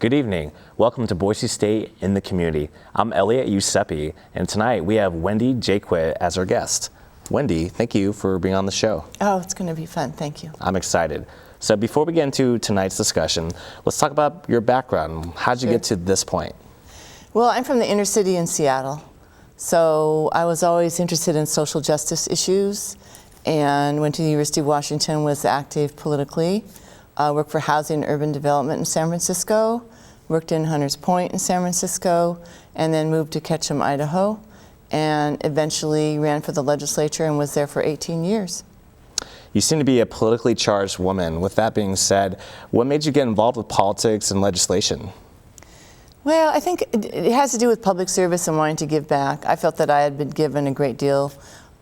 Good evening. Welcome to Boise State in the Community. I'm Elliott Eusepi, and tonight we have Wendy Jaquet as our guest. Wendy, thank you for being on the show. Oh, it's going to be fun. Thank you. I'm excited. So before we get into tonight's discussion, let's talk about your background. How did you get to this point? Well, I'm from the inner city in Seattle, so I was always interested in social justice issues and went to the University of Washington, was active politically. Worked for Housing and Urban Development in San Francisco, worked in Hunters Point in San Francisco, and then moved to Ketchum, Idaho, and eventually ran for the legislature and was there for 18 years. You seem to be a politically charged woman. With that being said, what made you get involved with politics and legislation? Well, I think it has to do with public service and wanting to give back. I felt that I had been given a great deal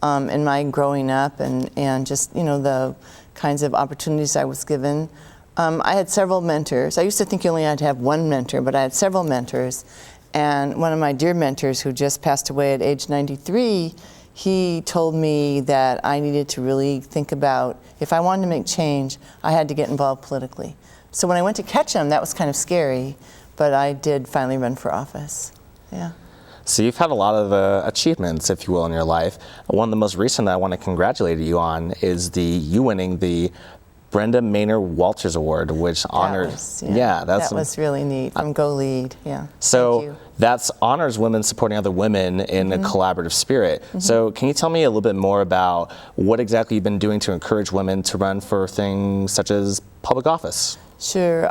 in my growing up and just, the kinds of opportunities I was given. I had several mentors. I used to think you only had to have one mentor, but I had several mentors. And one of my dear mentors, who just passed away at age 93, he told me that I needed to really think about, if I wanted to make change, I had to get involved politically. So when I went to Ketchum, that was kind of scary, but I did finally run for office. Yeah. So you've had a lot of achievements, if you will, in your life. One of the most recent that I want to congratulate you on is you winning the Brenda Maynard Walters Award, which honors. That was really neat. From Go Lead. Yeah. So that's honors women supporting other women in a collaborative spirit. So can you tell me a little bit more about what exactly you've been doing to encourage women to run for things such as public office? Sure.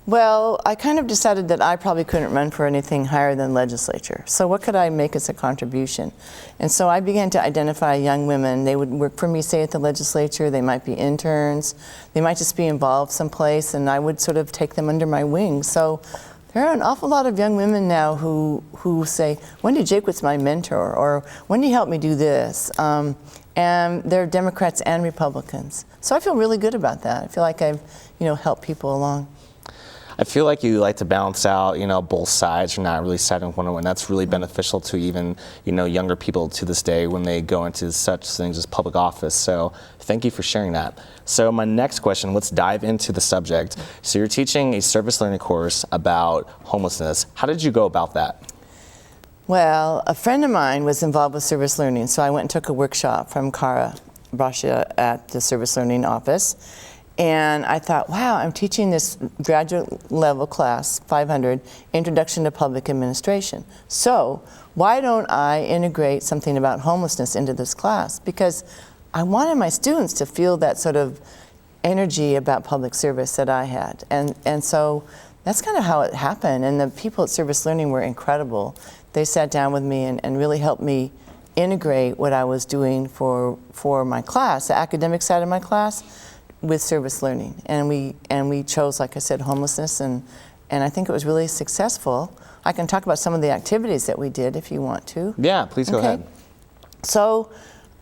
Well, I kind of decided that I probably couldn't run for anything higher than legislature. So what could I make as a contribution? And so I began to identify young women. They would work for me, say, at the legislature. They might be interns. They might just be involved someplace, and I would sort of take them under my wing. So there are an awful lot of young women now who say, Wendy Jaquet's my mentor, or Wendy helped me do this. And they're Democrats and Republicans. So I feel really good about that. I feel like I've, helped people along. I feel like you like to balance out, both sides. You're not really siding one on one. That's really beneficial to even, younger people to this day when they go into such things as public office. So thank you for sharing that. So my next question, let's dive into the subject. So you're teaching a service learning course about homelessness. How did you go about that? Well, a friend of mine was involved with service learning, so I went and took a workshop from Kara Brascia at the service learning office. And I thought, wow, I'm teaching this graduate level class, 500, Introduction to Public Administration. So why don't I integrate something about homelessness into this class? Because I wanted my students to feel that sort of energy about public service that I had. And so that's kind of how it happened. And the people at Service Learning were incredible. They sat down with me and really helped me integrate what I was doing for my class, the academic side of my class, with service learning. And we chose, like I said, homelessness, and I think it was really successful. I can talk about some of the activities that we did if you want to. Yeah, please go ahead. So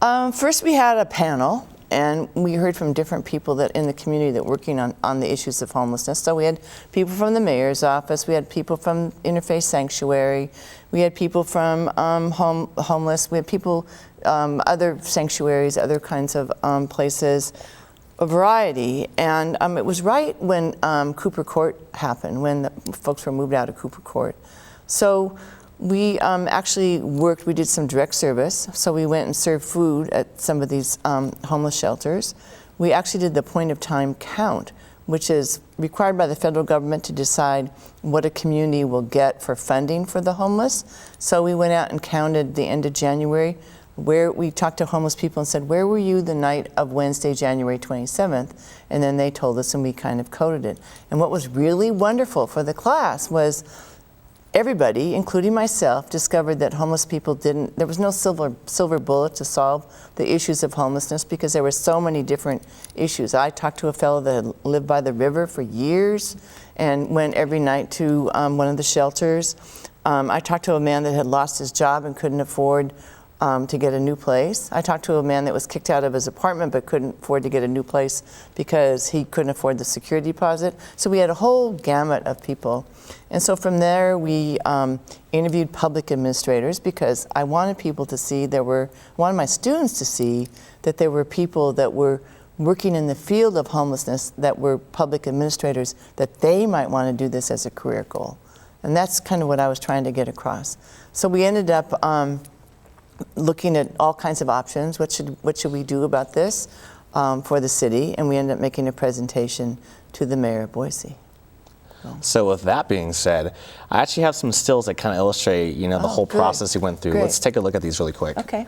first we had a panel, and we heard from different people that in the community that working on the issues of homelessness. So we had people from the mayor's office, we had people from Interfaith Sanctuary, we had people from homeless, we had people, other sanctuaries, other kinds of places, a variety. And it was right when Cooper Court happened, when the folks were moved out of Cooper Court. So we actually we did some direct service. So we went and served food at some of these homeless shelters. We actually did the point of time count, which is required by the federal government to decide what a community will get for funding for the homeless. So we went out and counted the end of January, where we talked to homeless people and said, where were you the night of Wednesday, January 27th? And then they told us, and we kind of coded it. And what was really wonderful for the class was everybody, including myself, discovered that homeless people there was no silver bullet to solve the issues of homelessness, because there were so many different issues. I talked to a fellow that had lived by the river for years and went every night to one of the shelters. I talked to a man that had lost his job and couldn't afford to get a new place. I talked to a man that was kicked out of his apartment but couldn't afford to get a new place because he couldn't afford the security deposit. So we had a whole gamut of people. And so from there we interviewed public administrators, because I wanted people to see wanted my students to see that there were people that were working in the field of homelessness that were public administrators, that they might want to do this as a career goal. And that's kind of what I was trying to get across. So we ended up looking at all kinds of options. What should we do about this for the city? And we ended up making a presentation to the mayor of Boise. So with that being said, I actually have some stills that kind of illustrate, the whole process you went through. Great. Let's take a look at these really quick. Okay.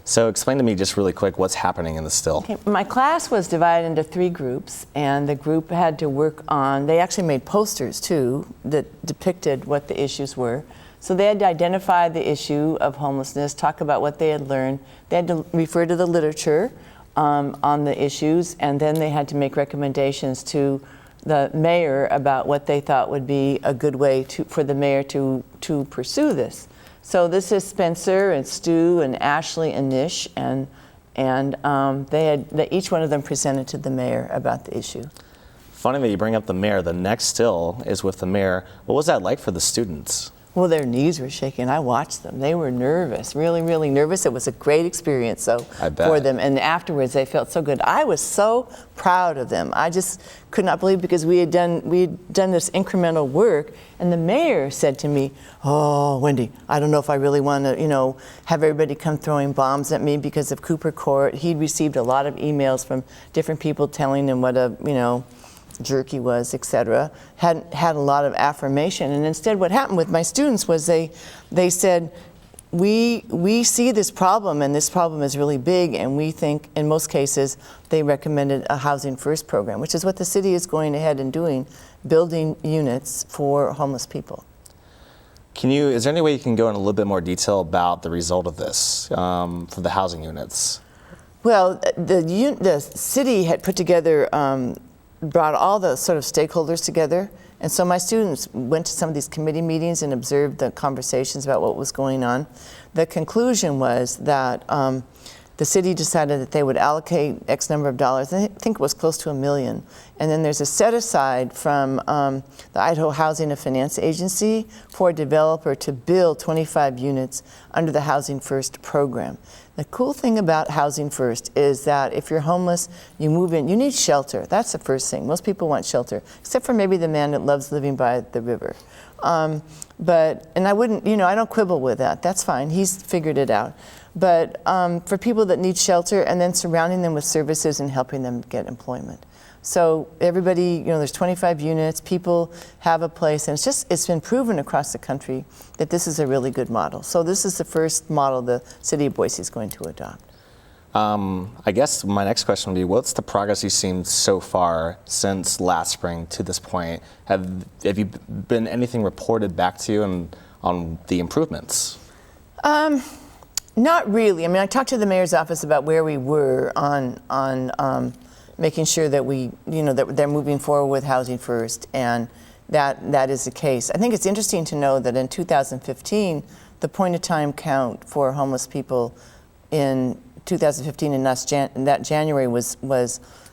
So explain to me just really quick what's happening in the still. Okay. My class was divided into 3 groups, and the group had to work on, they actually made posters too that depicted what the issues were. So they had to identify the issue of homelessness, talk about what they had learned. They had to refer to the literature on the issues, and then they had to make recommendations to the mayor about what they thought would be a good way for the mayor to pursue this. So this is Spencer and Stu and Ashley and Nish, and each one of them presented to the mayor about the issue. Funny that you bring up the mayor. The next still is with the mayor. What was that like for the students? Well, their knees were shaking. I watched them. They were nervous, really, really nervous. It was a great experience for them. And afterwards, they felt so good. I was so proud of them. I just could not believe, because we had done this incremental work, and the mayor said to me, "Oh, Wendy, I don't know if I really want to, have everybody come throwing bombs at me because of Cooper Court." He'd received a lot of emails from different people telling him what a, jerk he was, etc. Hadn't had a lot of affirmation. And instead what happened with my students was they said, we see this problem, and this problem is really big, and we think, in most cases, they recommended a Housing First program, which is what the city is going ahead and doing, building units for homeless people. Is there any way you can go in a little bit more detail about the result of this for the housing units? Well, the city had put together brought all the sort of stakeholders together. And so my students went to some of these committee meetings and observed the conversations about what was going on. The conclusion was that the city decided that they would allocate X number of dollars. I think it was close to $1 million. And then there's a set aside from the Idaho Housing and Finance Agency for a developer to build 25 units under the Housing First program. The cool thing about Housing First is that if you're homeless, you move in, you need shelter. That's the first thing. Most people want shelter, except for maybe the man that loves living by the river. And I wouldn't, I don't quibble with that. That's fine. He's figured it out. But for people that need shelter, and then surrounding them with services and helping them get employment. So everybody, there's 25 units, people have a place, and it's been proven across the country that this is a really good model. So this is the first model the city of Boise is going to adopt. I guess my next question would be, what's the progress you've seen so far since last spring to this point? Have you been anything reported back to you on the improvements? Not really. I mean, I talked to the mayor's office about where we were on making sure that that they're moving forward with Housing First, and that is the case. I think it's interesting to know that in 2015, the point-of-time count for homeless people in 2015 in that January was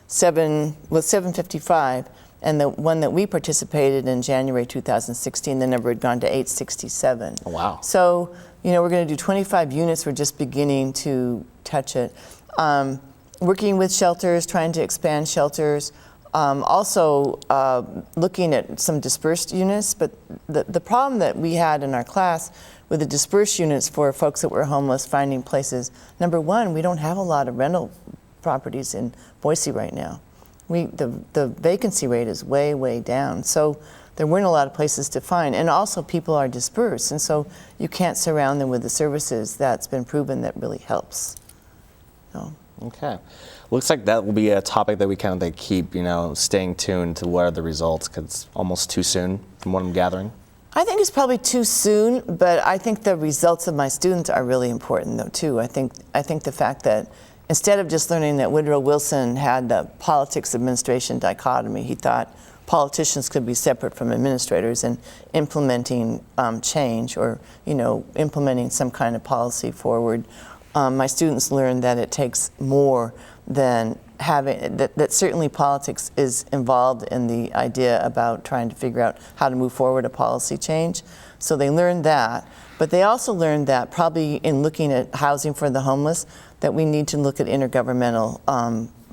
755, and the one that we participated in January 2016, the number had gone to 867. Oh, wow. So, we're going to do 25 units. We're just beginning to touch it. Working with shelters, trying to expand shelters, also looking at some dispersed units. But the problem that we had in our class with the dispersed units for folks that were homeless, finding places, number one, we don't have a lot of rental properties in Boise right now. The vacancy rate is way, way down. So there weren't a lot of places to find. And also people are dispersed, and so you can't surround them with the services that's been proven that really helps. So. Okay. Looks like that will be a topic that we kind of keep, staying tuned to what are the results, because it's almost too soon from what I'm gathering. I think it's probably too soon, but I think the results of my students are really important, though, too. I think the fact that instead of just learning that Woodrow Wilson had the politics administration dichotomy, he thought politicians could be separate from administrators and implementing change or, implementing some kind of policy forward. My students learned that it takes more than having, that certainly politics is involved in the idea about trying to figure out how to move forward a policy change. So they learned that, but they also learned that probably in looking at housing for the homeless, that we need to look at intergovernmental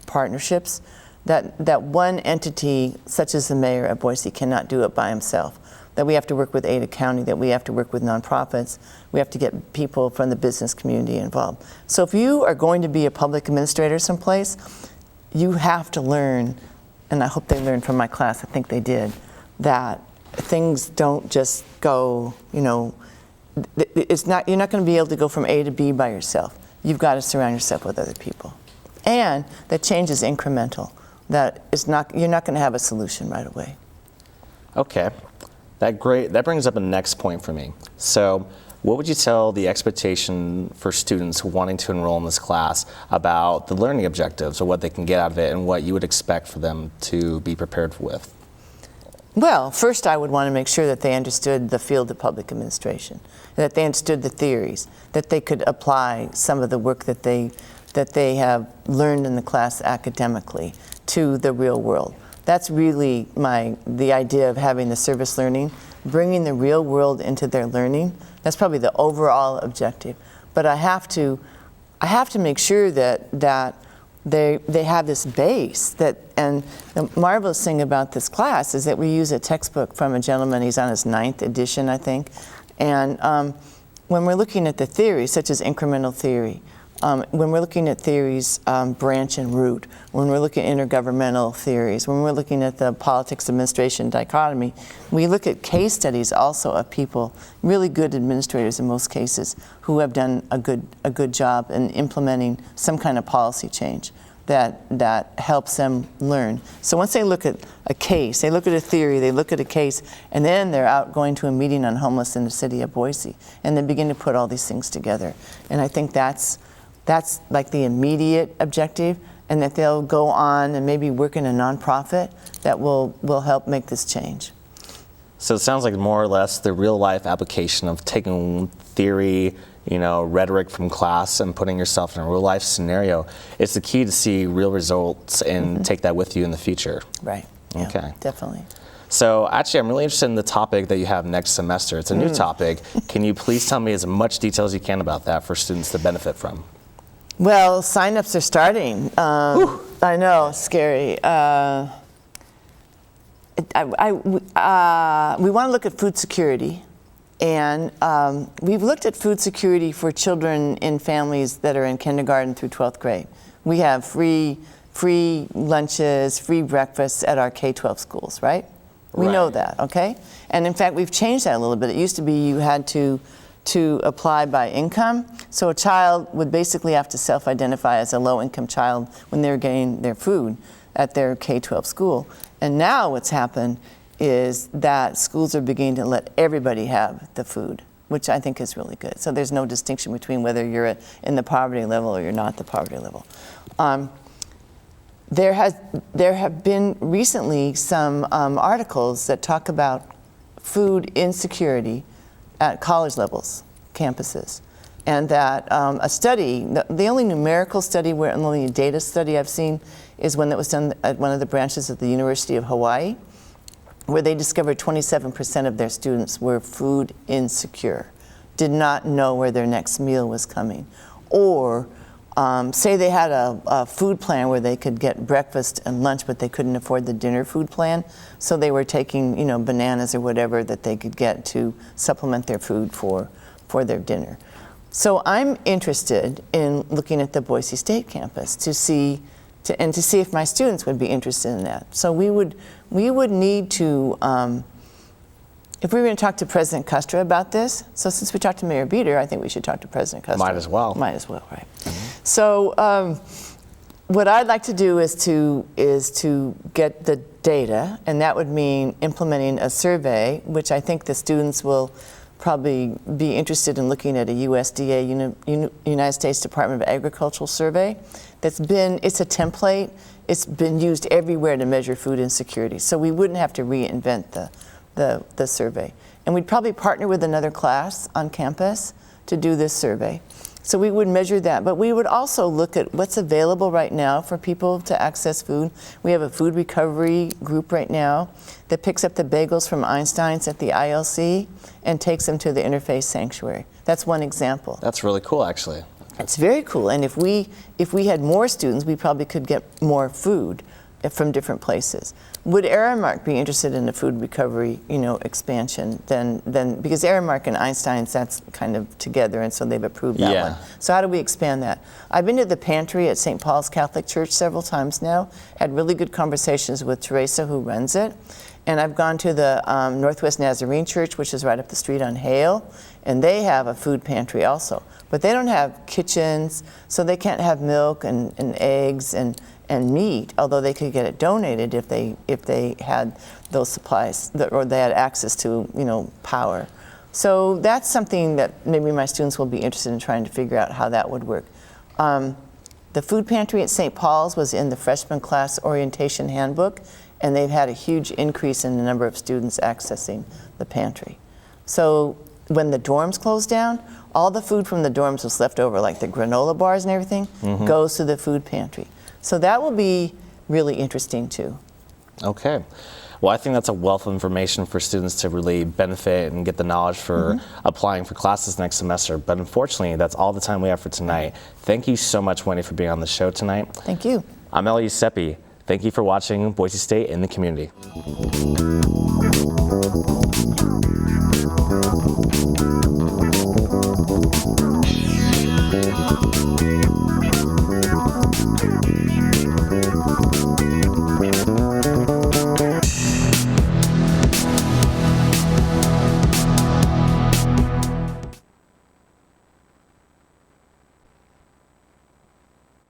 partnerships, that one entity, such as the mayor of Boise, cannot do it by himself. That we have to work with Ada County, that we have to work with nonprofits, we have to get people from the business community involved. So if you are going to be a public administrator someplace, you have to learn, and I hope they learned from my class, I think they did, that things don't just go, you know, you're not going to be able to go from A to B by yourself. You've got to surround yourself with other people. And that change is incremental. You're not going to have a solution right away. Okay. That brings up a next point for me. So what would you tell the expectation for students wanting to enroll in this class about the learning objectives or what they can get out of it and what you would expect for them to be prepared with? Well, first I would want to make sure that they understood the field of public administration, that they understood the theories, that they could apply some of the work that they have learned in the class academically to the real world. That's really the idea of having the service learning, bringing the real world into their learning. That's probably the overall objective. But I have to make sure that they have this base. And the marvelous thing about this class is that we use a textbook from a gentleman. He's on his 9th edition, I think. And when we're looking at the theories, such as incremental theory, when we're looking at theories, branch and root, when we're looking at intergovernmental theories, when we're looking at the politics administration dichotomy, we look at case studies also of people, really good administrators in most cases, who have done a good job in implementing some kind of policy change that helps them learn. So once they look at a case, they look at a theory, they look at a case, and then they're out going to a meeting on homeless in the city of Boise, and they begin to put all these things together. And I think that's like the immediate objective, and that they'll go on and maybe work in a nonprofit that will help make this change. So it sounds like more or less the real life application of taking theory, rhetoric from class and putting yourself in a real life scenario. It's the key to see real results and take that with you in the future. Right. Yeah, okay. Definitely. So actually, I'm really interested in the topic that you have next semester. It's a new topic. Can you please tell me as much detail as you can about that for students to benefit from? Well, signups are starting. I know, scary. We want to look at food security, and we've looked at food security for children in families that are in kindergarten through 12th grade. We have free lunches, free breakfasts at our K-12 schools, right? We know that, okay? And in fact, we've changed that a little bit. It used to be you had to apply by income. So a child would basically have to self-identify as a low-income child when they're getting their food at their K-12 school. And now what's happened is that schools are beginning to let everybody have the food, which I think is really good. So there's no distinction between whether you're in the poverty level or you're not the poverty level. There have been recently some articles that talk about food insecurity at college levels, campuses, and that a study, the only numerical study, only data study I've seen is one that was done at one of the branches of the University of Hawaii, where they discovered 27% of their students were food insecure, did not know where their next meal was coming, or say they had a food plan where they could get breakfast and lunch, but they couldn't afford the dinner food plan, so they were taking bananas or whatever that they could get to supplement their food for their dinner. So I'm interested in looking at the Boise State campus to see if my students would be interested in that. So we would need to, if we were going to talk to President Custra about this, so since we talked to Mayor Beater, I think we should talk to President Custra. Might as well. Might as well, right. So what I'd like to do is to get the data, and that would mean implementing a survey, which I think the students will probably be interested in looking at a USDA, United States Department of Agriculture survey. It's a template. It's been used everywhere to measure food insecurity. So we wouldn't have to reinvent the survey. And we'd probably partner with another class on campus to do this survey. So we would measure that, but we would also look at what's available right now for people to access food. We have a food recovery group right now that picks up the bagels from Einstein's at the ILC and takes them to the Interfaith Sanctuary. That's one example. That's really cool, actually. It's very cool. And if we had more students, we probably could get more food from different places. Would Aramark be interested in the food recovery, expansion? Then because Aramark and Einstein's, that's kind of together, and so they've approved that one. So how do we expand that? I've been to the pantry at St. Paul's Catholic Church several times now. Had really good conversations with Teresa, who runs it. And I've gone to the Northwest Nazarene Church, which is right up the street on Hale, and they have a food pantry also. But they don't have kitchens, so they can't have milk and eggs and meat, although they could get it donated if they had those supplies, or they had access to power. So that's something that maybe my students will be interested in trying to figure out how that would work. The food pantry at St. Paul's was in the freshman class orientation handbook, and they've had a huge increase in the number of students accessing the pantry. So when the dorms closed down, all the food from the dorms was left over, like the granola bars and everything, goes to the food pantry. So that will be really interesting too. Okay. Well, I think that's a wealth of information for students to really benefit and get the knowledge for applying for classes next semester. But unfortunately, that's all the time we have for tonight. Thank you so much, Wendy, for being on the show tonight. Thank you. I'm Elliott Eusepi. Thank you for watching Boise State in the Community.